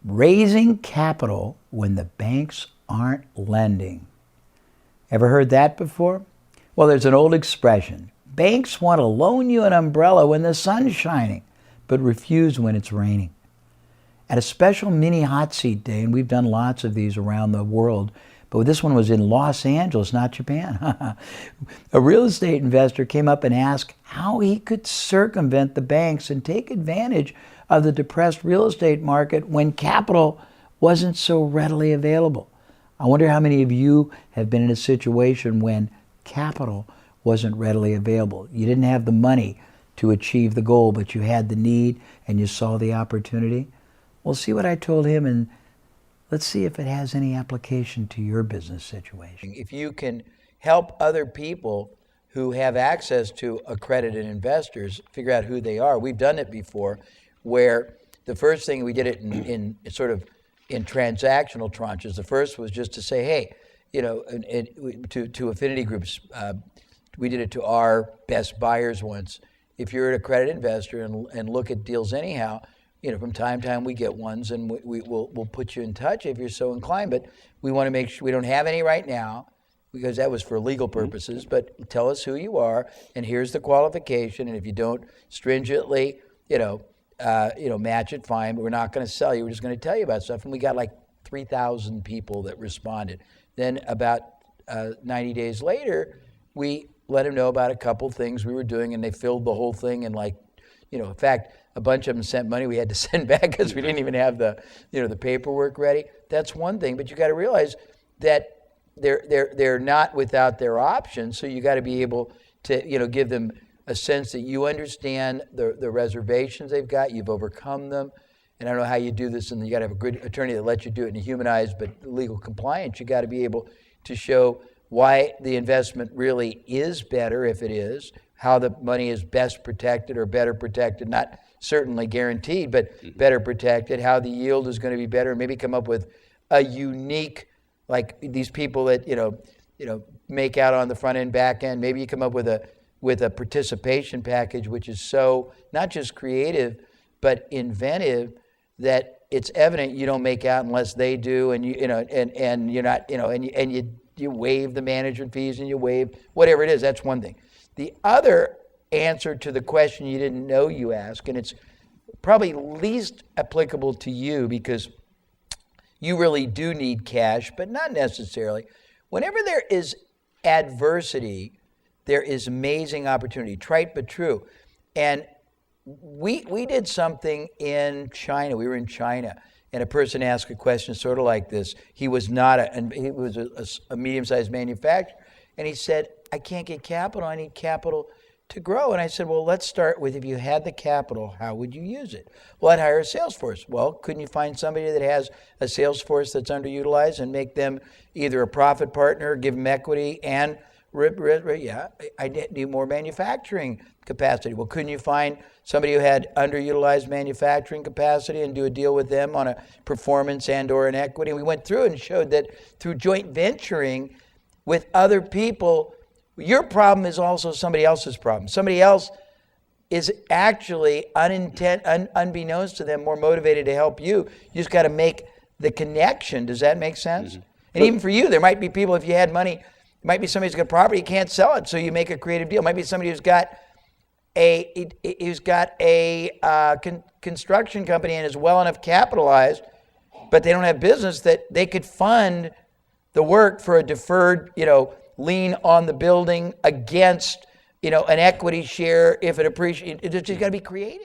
Raising capital when the banks aren't lending. Ever heard that before? Well, there's an old expression. Banks want to loan you an umbrella when the sun's shining, but refuse when it's raining. At a special mini hot seat day, and we've done lots of these around the world, but this one was in Los Angeles, not Japan. A real estate investor came up and asked how he could circumvent the banks and take advantage of the depressed real estate market when capital wasn't so readily available. I wonder how many of you have been in a situation when capital wasn't readily available. You didn't have the money to achieve the goal, but you had the need and you saw the opportunity. Well, see what I told him, and let's see if it has any application to your business situation. If you can help other people who have access to accredited investors figure out who they are. We've done it before, where the first thing we did it in sort of in transactional tranches. The first was just to say, hey, to affinity groups, we did it to our best buyers once. If you're an accredited investor and look at deals anyhow, from time to time we get ones, and we'll put you in touch if you're so inclined. But we want to make sure we don't have any right now, because that was for legal purposes. But tell us who you are, and here's the qualification. And if you don't stringently, match it, fine. But we're not going to sell you. We're just going to tell you about stuff. And we got like 3,000 people that responded. Then about 90 days later, we let them know about a couple things we were doing, and they filled the whole thing. And in fact, a bunch of them sent money we had to send back because we didn't even have the paperwork ready. That's one thing, but you got to realize that they're not without their options. So you got to be able to give them a sense that you understand the reservations they've got, you've overcome them. And I don't know how you do this, and you got to have a good attorney that lets you do it in a humanized but legal compliance. You got to be able to show why the investment really is better, if it is, how the money is best protected or better protected, not certainly guaranteed, but better protected, how the yield is going to be better, maybe come up with a unique, like these people that make out on the front end, back end. Maybe you come up with a participation package which is so not just creative but inventive that it's evident you don't make out unless they do, and and you're not, and you waive the management fees and you waive whatever it is. That's one thing. The other answer to the question you didn't know you asked, and it's probably least applicable to you because you really do need cash, but not necessarily. Whenever there is adversity, there is amazing opportunity. Trite but true. And we did something in China. We were in China, and a person asked a question sort of like this. He was a medium-sized manufacturer, and he said, I can't get capital. I need capital to grow. And I said, well, let's start with, if you had the capital, how would you use it? Well, I'd hire a sales force. Well, couldn't you find somebody that has a sales force that's underutilized and make them either a profit partner, give them equity, and I need more manufacturing capacity. Well, couldn't you find somebody who had underutilized manufacturing capacity and do a deal with them on a performance and or an equity? And we went through and showed that through joint venturing with other people, your problem is also somebody else's problem. Somebody else is actually unbeknownst to them more motivated to help you. You just got to make the connection. Does that make sense? Mm-hmm. And even for you, there might be people, if you had money, it might be somebody who's got property, you can't sell it, so you make a creative deal. It might be somebody who's got a construction company and is well enough capitalized, but they don't have business, that they could fund the work for a deferred, lien on the building against, an equity share if it appreciates. It's just got to be creative.